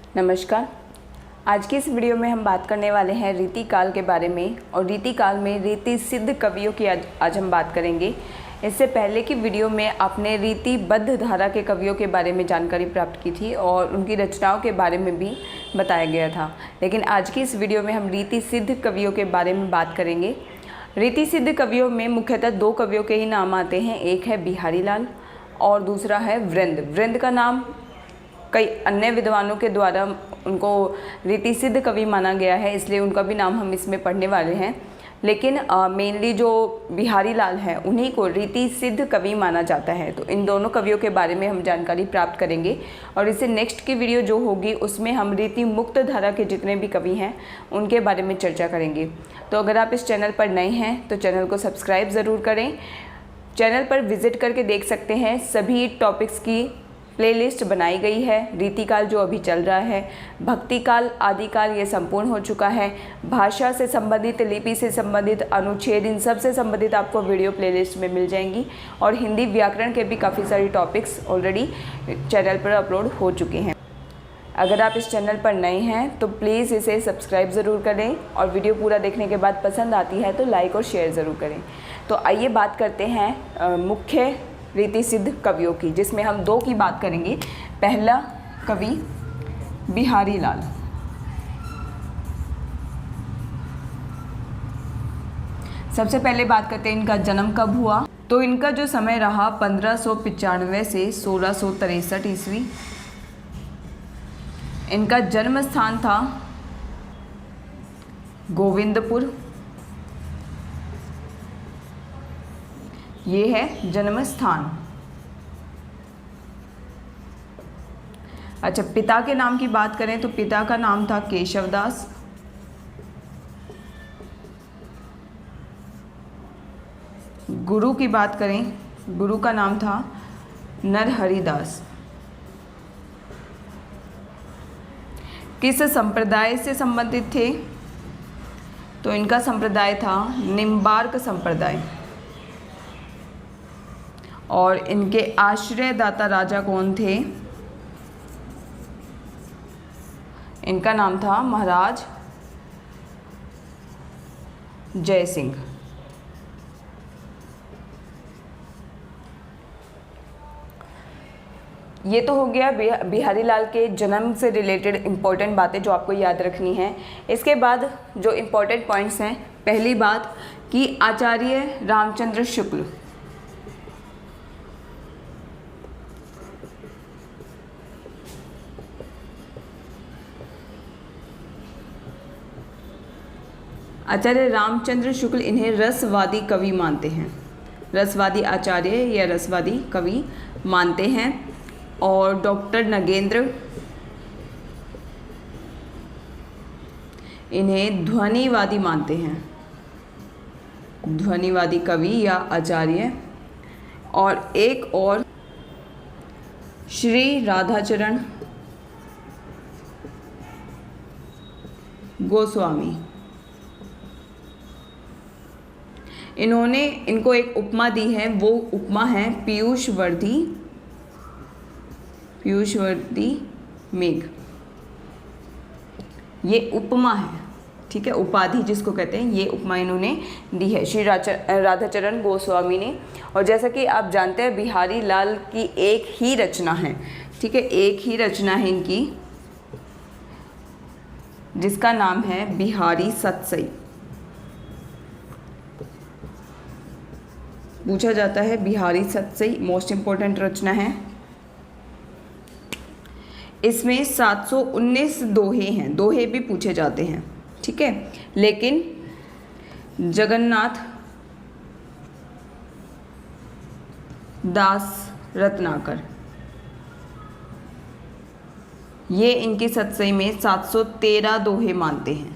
नमस्कार। आज की इस वीडियो में हम बात करने वाले हैं रीति काल के बारे में और रीति काल में रीति सिद्ध कवियों की आज हम बात करेंगे। इससे पहले की वीडियो में आपने रीतिबद्ध धारा के कवियों के बारे में जानकारी प्राप्त की थी और उनकी रचनाओं के बारे में भी बताया गया था, लेकिन आज की इस वीडियो में हम रीति सिद्ध कवियों के बारे में बात करेंगे। रीति सिद्ध कवियों में मुख्यतः दो कवियों के ही नाम आते हैं, एक है बिहारी लाल और दूसरा है वृंद। वृंद का नाम कई अन्य विद्वानों के द्वारा उनको रीति सिद्ध कवि माना गया है, इसलिए उनका भी नाम हम इसमें पढ़ने वाले हैं। लेकिन मेनली जो बिहारी लाल हैं उन्हीं को रीति सिद्ध कवि माना जाता है। तो इन दोनों कवियों के बारे में हम जानकारी प्राप्त करेंगे और इससे नेक्स्ट की वीडियो जो होगी उसमें हम रीति मुक्त धारा के जितने भी कवि हैं उनके बारे में चर्चा करेंगे। तो अगर आप इस चैनल पर नए हैं तो चैनल को सब्सक्राइब ज़रूर करें। चैनल पर विज़िट करके देख सकते हैं, सभी टॉपिक्स की प्लेलिस्ट बनाई गई है। रीतिकाल जो अभी चल रहा है, भक्तिकाल, आदिकाल ये संपूर्ण हो चुका है। भाषा से संबंधित, लिपि से संबंधित, अनुच्छेद, इन सब से संबंधित आपको वीडियो प्लेलिस्ट में मिल जाएंगी और हिंदी व्याकरण के भी काफ़ी सारी टॉपिक्स ऑलरेडी चैनल पर अपलोड हो चुके हैं। अगर आप इस चैनल पर नए हैं तो प्लीज़ इसे सब्सक्राइब ज़रूर करें और वीडियो पूरा देखने के बाद पसंद आती है तो लाइक और शेयर ज़रूर करें। तो आइए बात करते हैं मुख्य रीति सिद्ध कवियों की, जिसमें हम दो की बात करेंगे। पहला कवि बिहारी लाल। सबसे पहले बात करते हैं इनका जन्म कब हुआ। तो इनका जो समय रहा 1595 से 1663 ईस्वी। इनका जन्म स्थान था गोविंदपुर, ये है जन्म स्थान। अच्छा, पिता के नाम की बात करें तो पिता का नाम था केशवदास। गुरु की बात करें, गुरु का नाम था नरहरिदास। किस संप्रदाय से संबंधित थे तो इनका संप्रदाय था निम्बार्क संप्रदाय। और इनके आश्रयदाता राजा कौन थे? इनका नाम था महाराज जय सिंह। ये तो हो गया बिहारी लाल के जन्म से रिलेटेड इम्पोर्टेंट बातें जो आपको याद रखनी है। इसके बाद जो इम्पोर्टेंट पॉइंट्स हैं, पहली बात कि आचार्य रामचंद्र शुक्ल, आचार्य रामचंद्र शुक्ल इन्हें रसवादी कवि मानते हैं। रसवादी आचार्य या रसवादी कवि मानते हैं। और डॉक्टर नगेंद्र इन्हें ध्वनिवादी मानते हैं, ध्वनिवादी कवि या आचार्य। और एक और श्री राधाचरण गोस्वामी, इन्होंने इनको एक उपमा दी है, वो उपमा है पीयूषवर्धी मेघ। ये उपमा है, ठीक है, उपाधि जिसको कहते हैं, ये उपमा इन्होंने दी है श्री राधाचरण गोस्वामी ने। और जैसा कि आप जानते हैं बिहारी लाल की एक ही रचना है, ठीक है, एक ही रचना है इनकी, जिसका नाम है बिहारी सतसई। पूछा जाता है बिहारी सतसई, मोस्ट इम्पोर्टेंट रचना है। इसमें 719 दोहे हैं, दोहे भी पूछे जाते हैं, ठीक है। लेकिन जगन्नाथ दास रत्नाकर, ये इनकी सतसई में 713 दोहे मानते हैं,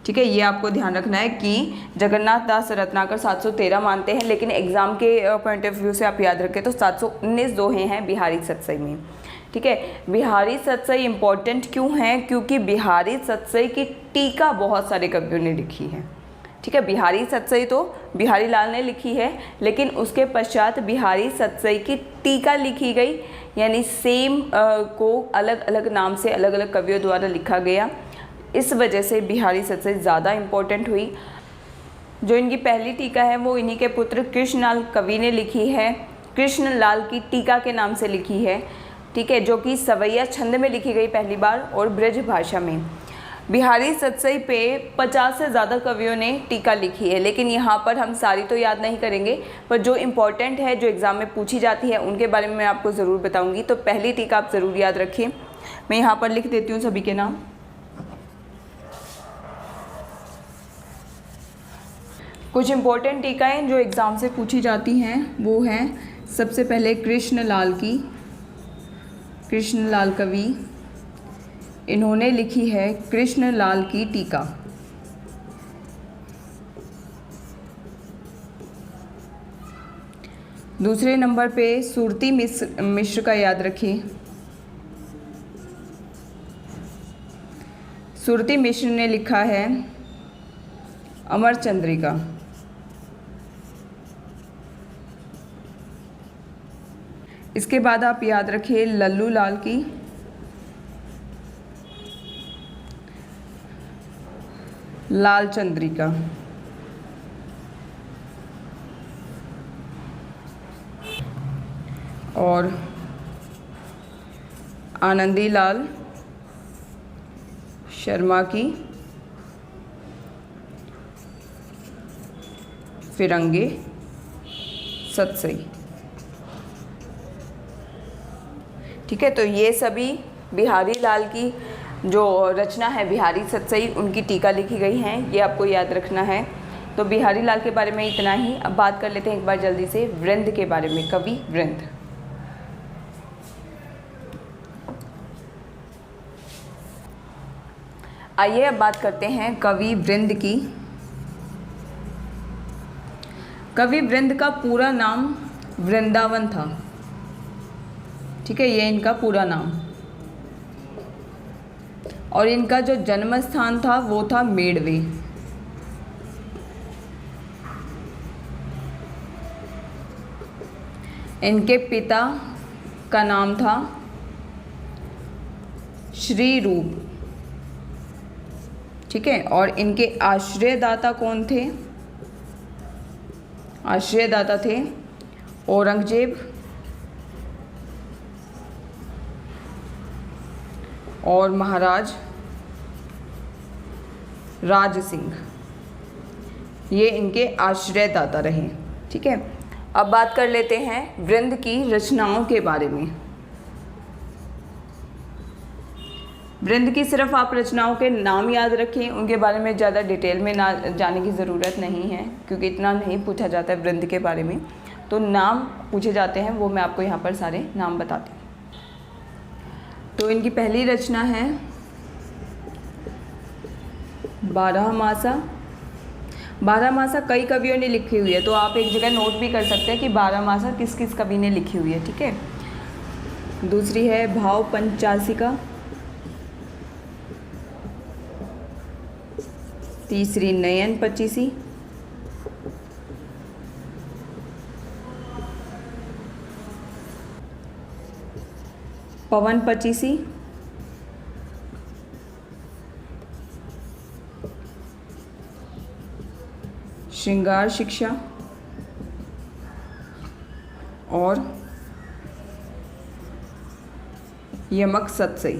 ठीक है। ये आपको ध्यान रखना है कि जगन्नाथ दास रत्नाकर 713 मानते हैं, लेकिन एग्जाम के पॉइंट ऑफ व्यू से आप याद रखें तो 719 दोहे हैं बिहारी सतसई में, ठीक है। बिहारी सतसई इम्पॉर्टेंट क्यों है? क्योंकि बिहारी सतसई की टीका बहुत सारे कवियों ने लिखी है, ठीक है। बिहारी सतसई तो बिहारी लाल ने लिखी है, लेकिन उसके पश्चात बिहारी सतसई की टीका लिखी गई, यानी सेम को अलग अलग नाम से अलग अलग कवियों द्वारा लिखा गया। इस वजह से बिहारी सतसई ज़्यादा इम्पोर्टेंट हुई। जो इनकी पहली टीका है वो इन्हीं के पुत्र कृष्णलाल कवि ने लिखी है, कृष्णलाल की टीका के नाम से लिखी है, ठीक है, जो कि सवैया छंद में लिखी गई पहली बार और ब्रज भाषा में। बिहारी सतसई पे 50 से ज़्यादा कवियों ने टीका लिखी है, लेकिन यहाँ पर हम सारी तो याद नहीं करेंगे, पर जो इम्पोर्टेंट है, जो एग्ज़ाम में पूछी जाती है, उनके बारे में मैं आपको ज़रूर बताऊँगी। तो पहली टीका आप ज़रूर याद रखिए। मैं यहाँ पर लिख देती हूँ सभी के नाम। कुछ इम्पोर्टेंट टीकाएँ जो एग्ज़ाम से पूछी जाती हैं वो हैं, सबसे पहले कृष्णलाल की, कृष्णलाल कवि, इन्होंने लिखी है कृष्णलाल की टीका। दूसरे नंबर पे सुरती मिश्र का याद रखिए। सुरती मिश्र ने लिखा है अमर चंद्रिका। इसके बाद आप याद रखिए लल्लू लाल की, लाल चंद्रिका। और आनंदी लाल शर्मा की फिरंगे सतसई। ठीक है, तो ये सभी बिहारी लाल की जो रचना है बिहारी सतसई, उनकी टीका लिखी गई हैं, ये आपको याद रखना है। तो बिहारी लाल के बारे में इतना ही। अब बात कर लेते हैं एक बार जल्दी से वृंद के बारे में, कवि वृंद। आइए अब बात करते हैं कवि वृंद की। कवि वृंद का पूरा नाम वृंदावन था, ठीक है, ये इनका पूरा नाम। और इनका जो जन्म स्थान था वो था मेड़वे। इनके पिता का नाम था श्री रूप, ठीक है। और इनके आश्रयदाता कौन थे? आश्रयदाता थे औरंगजेब और महाराज राज सिंह, ये इनके आश्रयदाता रहे, ठीक है। अब बात कर लेते हैं वृंद की रचनाओं के बारे में। वृंद की सिर्फ आप रचनाओं के नाम याद रखें, उनके बारे में ज़्यादा डिटेल में ना जाने की ज़रूरत नहीं है, क्योंकि इतना नहीं पूछा जाता है वृंद के बारे में। तो नाम पूछे जाते हैं, वो मैं आपको यहाँ पर सारे नाम बताती हूँ। तो इनकी पहली रचना है बारहमासा। बारहमासा कई कवियों ने लिखी हुई है, तो आप एक जगह नोट भी कर सकते हैं कि बारहमासा किस किस कवि ने लिखी हुई है, ठीक है। दूसरी है भाव पंचासिका। तीसरी नयन पचीसी। पवन पचीसी। श्रृंगार शिक्षा और यमक सतसई।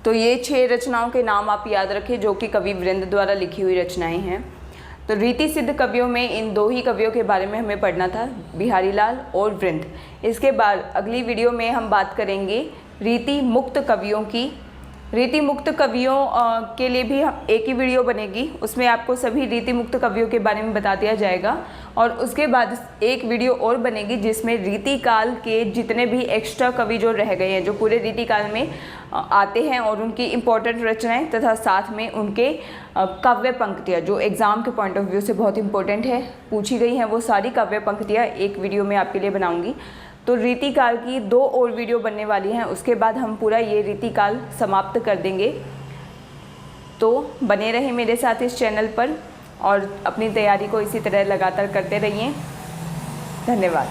तो ये 6 रचनाओं के नाम आप याद रखें, जो कि कवि वृंद द्वारा लिखी हुई रचनाएं हैं। तो रीति सिद्ध कवियों में इन 2 ही कवियों के बारे में हमें पढ़ना था, बिहारी लाल और वृंद। इसके बाद अगली वीडियो में हम बात करेंगे रीति मुक्त कवियों की। रीति मुक्त कवियों के लिए भी एक ही वीडियो बनेगी, उसमें आपको सभी रीति मुक्त कवियों के बारे में बता दिया जाएगा। और उसके बाद एक वीडियो और बनेगी जिसमें रीति काल के जितने भी एक्स्ट्रा कवि जो रह गए हैं, जो पूरे रीति काल में आते हैं, और उनकी इम्पोर्टेंट रचनाएं तथा साथ में उनके काव्य पंक्तियाँ जो एग्ज़ाम के पॉइंट ऑफ व्यू से बहुत इंपॉर्टेंट है, पूछी गई हैं, वो सारी काव्य पंक्तियाँ एक वीडियो में आपके लिए बनाऊँगी। तो रीति काल की 2 और वीडियो बनने वाली हैं, उसके बाद हम पूरा ये रीति काल समाप्त कर देंगे। तो बने रहें मेरे साथ इस चैनल पर और अपनी तैयारी को इसी तरह लगातार करते रहिए। धन्यवाद।